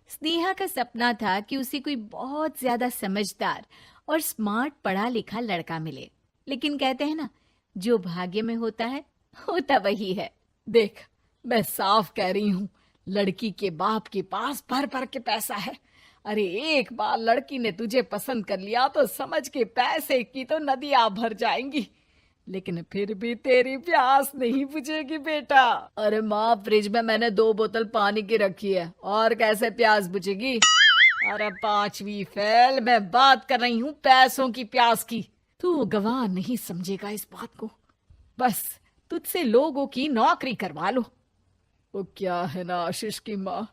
स्नेहा का सपना था कि उसे कोई बहुत ज्यादा समझदार और स्मार्ट पढ़ा लिखा लड़का मिले। लेकिन कहते हैं ना, जो भाग्य में होता है होता वही है। देख, मैं साफ कह रही हूँ, लड़की के बाप के पास भर भर के पैसा है। अरे एक बार लड़की ने तुझे पसंद कर लिया तो समझ के पैसे की तो नदियां भर जाएंगी, लेकिन फिर भी तेरी प्यास नहीं बुझेगी बेटा। अरे माँ, फ्रिज में मैंने 2 बोतल पानी की रखी है, और कैसे प्यास बुझेगी? अरे पांचवी फेल, मैं बात कर रही हूँ पैसों की प्यास की। तू गवाह नहीं समझेगा इस बात को। बस तुझसे लोगों की नौकरी करवा लो। वो क्या है ना आशीष की माँ,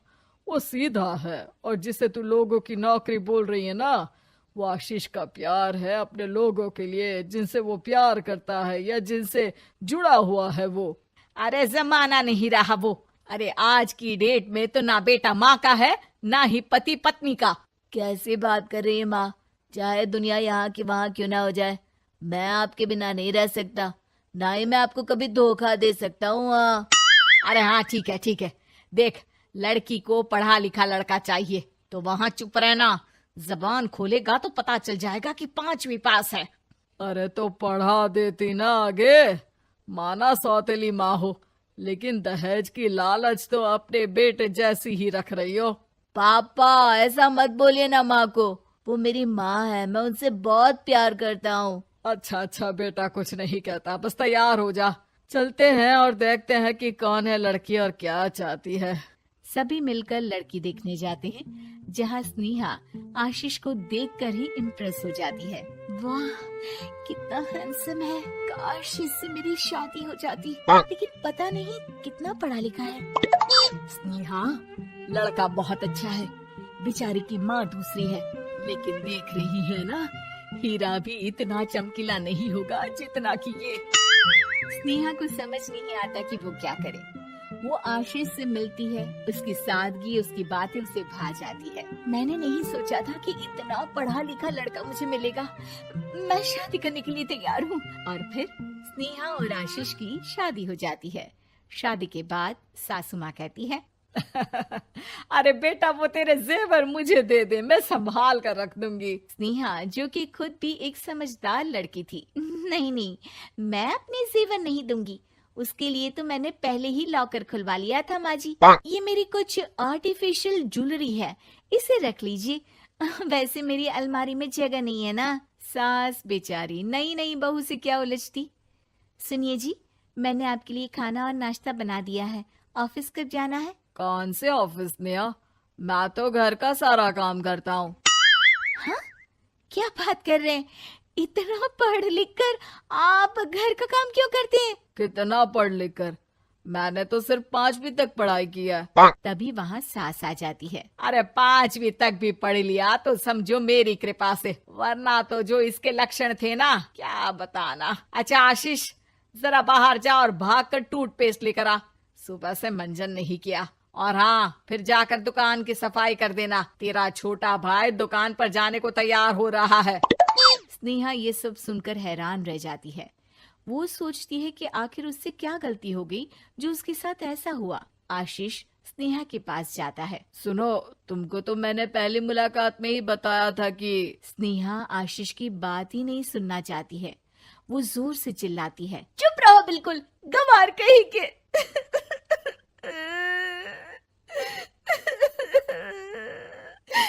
वो सीधा है, और जिसे तू लोगों की नौकरी बोल रही है ना, वो आशीष का प्यार है अपने लोगों के लिए, जिनसे वो प्यार करता है या जिनसे जुड़ा हुआ है वो। अरे जमाना नहीं रहा वो। अरे आज की डेट में तो ना बेटा माँ का है, ना ही पति पत्नी का। कैसी बात कर रही है माँ? चाहे दुनिया यहाँ की वहाँ क्यों ना हो जाए, मैं आपके बिना नहीं रह सकता। ना ही मैं आपको कभी धोखा दे सकता हूँ। अरे हाँ, ठीक है ठीक है। देख, लड़की को पढ़ा लिखा लड़का चाहिए तो वहां चुप रहना। जबान खोलेगा तो पता चल जाएगा कि पांचवी पास है। अरे तो पढ़ा देती ना आगे। माना सौतेली माँ हो, लेकिन दहेज की लालच तो अपने बेटे जैसी ही रख रही हो। पापा ऐसा मत बोलिए ना माँ को, वो मेरी माँ है, मैं उनसे बहुत प्यार करता हूँ। अच्छा अच्छा बेटा, कुछ नहीं कहता, बस तैयार हो जा, चलते हैं और देखते हैं कि कौन है लड़की और क्या चाहती है। सभी मिलकर लड़की देखने जाते हैं, जहाँ स्नेहा आशीष को देखकर ही इम्प्रेस हो जाती है। वाह, कितना हैंडसम है। काश इससे मेरी शादी हो जाती, लेकिन पता नहीं कितना पढ़ा लिखा है। स्नेहा, लड़का बहुत अच्छा है, बेचारी की माँ दूसरी है, लेकिन देख रही है ना, हीरा भी इतना चमकीला नहीं होगा जितना कि ये। स्नेहा को समझ नहीं आता कि वो क्या करे। वो आशीष से मिलती है, उसकी सादगी, उसकी बातें उसे भा जाती है। मैंने नहीं सोचा था कि इतना पढ़ा लिखा लड़का मुझे मिलेगा। मैं शादी करने के लिए तैयार हूँ। और फिर स्नेहा और आशीष की शादी हो जाती है। शादी के बाद सासू माँ कहती है, अरे बेटा, वो तेरे जेवर मुझे दे दे, मैं संभाल कर रख दूंगी। स्नेहा, जो कि खुद भी एक समझदार लड़की थी, नहीं नहीं, मैं अपने जेवर नहीं दूंगी। उसके लिए तो मैंने पहले ही लॉकर खुलवा लिया था माँ जी। ये मेरी कुछ आर्टिफिशियल ज्वेलरी है, इसे रख लीजिए। वैसे मेरी अलमारी में जगह नहीं है ना। सास बेचारी नई नई बहू से क्या उलझती। सुनिए जी, मैंने आपके लिए खाना और नाश्ता बना दिया है। ऑफिस कब जाना है? कौन से ऑफिस ने? मैं तो घर का सारा काम करता हूँ। हाँ, क्या बात कर रहे हैं? इतना पढ़ लिख कर आप घर का काम क्यों करते हैं? कितना पढ़ लिख कर? मैंने तो सिर्फ 5वीं तक पढ़ाई की है। तभी वहाँ सास आ जाती है। अरे 5वीं तक भी पढ़ लिया तो समझो मेरी कृपा से, वरना तो जो इसके लक्षण थे ना, क्या बताना। अच्छा आशीष, जरा बाहर जा और भाग कर टूथपेस्ट लेकर आ। सुबह से मंजन नहीं किया। और हाँ, फिर जाकर दुकान की सफाई कर देना। तेरा छोटा भाई दुकान पर जाने को तैयार हो रहा है। स्नेहा ये सब सुनकर हैरान रह जाती है। वो सोचती है कि आखिर उससे क्या गलती हो गई जो उसके साथ ऐसा हुआ। आशीष स्नेहा के पास जाता है। सुनो, तुमको तो मैंने पहली मुलाकात में ही बताया था कि। स्नेहा आशीष की बात ही नहीं सुनना चाहती है। वो जोर से चिल्लाती है, चुप रहो बिल्कुल, गंवार कहीं के।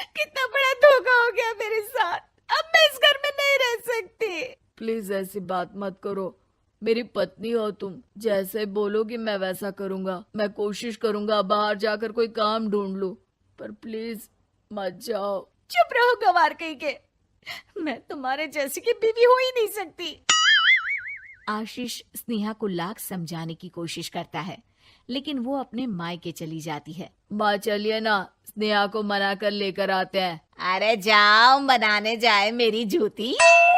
कितना बड़ा धोखा हो गया मेरे साथ। अब मैं इस घर में नहीं रह सकती। प्लीज ऐसी बात मत करो, मेरी पत्नी हो तुम, जैसे बोलोगी मैं वैसा करूंगा। मैं कोशिश करूंगा बाहर जाकर कोई काम ढूंढ लूं, पर प्लीज मत जाओ। चुप रहो गंवार कहीं के, मैं तुम्हारे जैसी की बीवी हो ही नहीं सकती। आशीष स्नेहा को लाख समझाने की कोशिश करता है, लेकिन वो अपने मायके चली जाती है। माँ चलिए ना, स्नेहा को मना कर लेकर आते हैं। अरे जाओ, बनाने जाए मेरी जूती।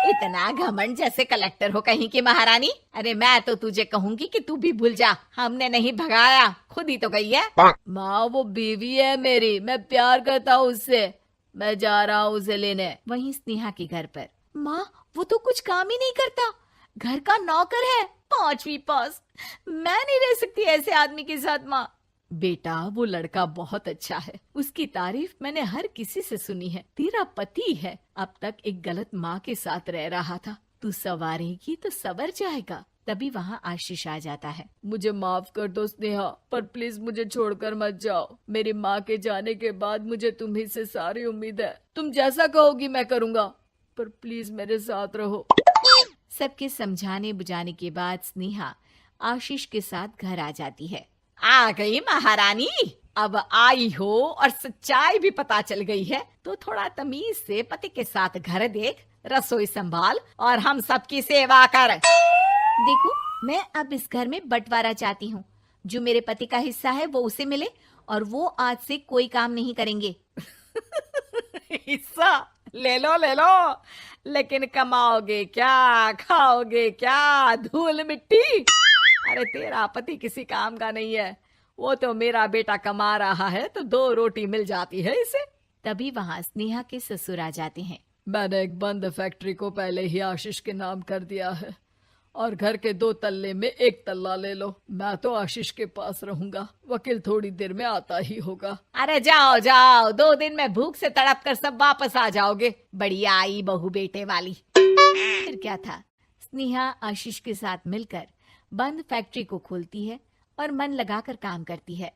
इतना घमंड, जैसे कलेक्टर हो कहीं की महारानी। अरे मैं तो तुझे कहूंगी कि तू भी भूल जा, हमने नहीं भगाया, खुद ही तो गई है। माँ वो बीवी है मेरी, मैं प्यार करता हूँ उससे, मैं जा रहा हूँ उसे लेने। वहीं स्नेहा के घर पर, माँ वो तो कुछ काम ही नहीं करता, घर का नौकर है, 5वीं पास। मैं नहीं रह सकती ऐसे आदमी के साथ माँ। बेटा वो लड़का बहुत अच्छा है, उसकी तारीफ मैंने हर किसी से सुनी है। तेरा पति है, अब तक एक गलत माँ के साथ रह रहा था, तू संवारेगी तो संवर जाएगा। तभी वहाँ आशीष आ जाता है। मुझे माफ कर दो स्नेहा, पर प्लीज मुझे छोड़कर मत जाओ। मेरी माँ के जाने के बाद मुझे तुम्ही से सारी उम्मीद है। तुम जैसा कहोगी मैं करूँगा, पर प्लीज मेरे साथ रहो। सबके समझाने बुझाने के बाद स्नेहा आशीष के साथ घर आ जाती है। आ गई महारानी, अब आई हो और सच्चाई भी पता चल गई है, तो थोड़ा तमीज से पति के साथ घर देख, रसोई संभाल और हम सबकी सेवा कर। देखो, मैं अब इस घर में बंटवारा चाहती हूँ। जो मेरे पति का हिस्सा है वो उसे मिले और वो आज से कोई काम नहीं करेंगे। हिस्सा ले लो, लेकिन कमाओगे क्या, खाओगे क्या, धूल मिट्टी। अरे तेरा पति किसी काम का नहीं है, वो तो मेरा बेटा कमा रहा है तो 2 रोटी मिल जाती है इसे। तभी वहाँ स्नेहा के ससुर आ जाते हैं। मैंने एक बंद फैक्ट्री को पहले ही आशीष के नाम कर दिया है और घर के 2 तल्ले में 1 तल्ला ले लो। मैं तो आशीष के पास रहूंगा, वकील थोड़ी देर में आता ही होगा। अरे जाओ जाओ, 2 दिन में भूख से तड़प कर सब वापस आ जाओगे। बढ़िया आई बहू बेटे वाली। फिर क्या था, स्नेहा आशीष के साथ मिलकर बंद फैक्ट्री को खोलती है और मन लगाकर काम करती है।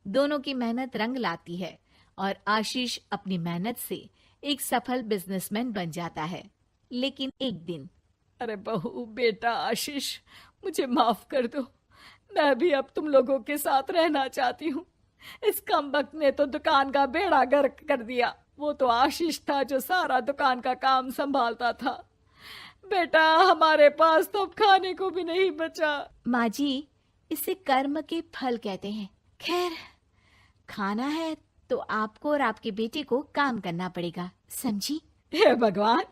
दोनों की मेहनत रंग लाती है और आशीष अपनी मेहनत से एक सफल बिजनेसमैन बन जाता है। लेकिन एक दिन, अरे बहू बेटा आशीष, मुझे माफ कर दो, मैं भी अब तुम लोगों के साथ रहना चाहती हूँ। इस कमबख्त ने तो दुकान का बेड़ा गर्क कर दिया। वो तो आशीष था जो सारा दुकान का काम संभालता था। बेटा हमारे पास तो अब खाने को भी नहीं बचा। माँ जी, इसे कर्म के फल कहते हैं। खैर, खाना है तो आपको और आपके बेटे को काम करना पड़ेगा, समझी? हे भगवान,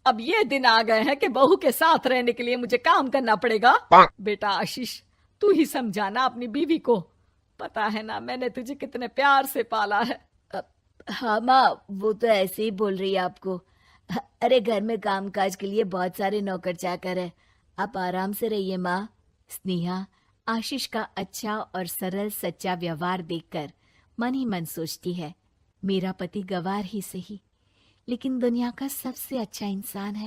अब ये दिन आ गए हैं कि बहू के साथ रहने के लिए मुझे काम करना पड़ेगा। बेटा आशीष, तू ही समझाना अपनी बीवी को। पता है ना मैंने तुझे कितने प्यार से पाला है। हाँ माँ, वो तो ऐसे ही बोल रही है आपको। अरे घर में कामकाज के लिए बहुत सारे नौकर चाकर है, आप आराम से रहिए माँ। स्नेहा आशीष का अच्छा और सरल सच्चा व्यवहार देखकर मन ही मन सोचती है, मेरा पति गवार ही सही, लेकिन दुनिया का सबसे अच्छा इंसान है।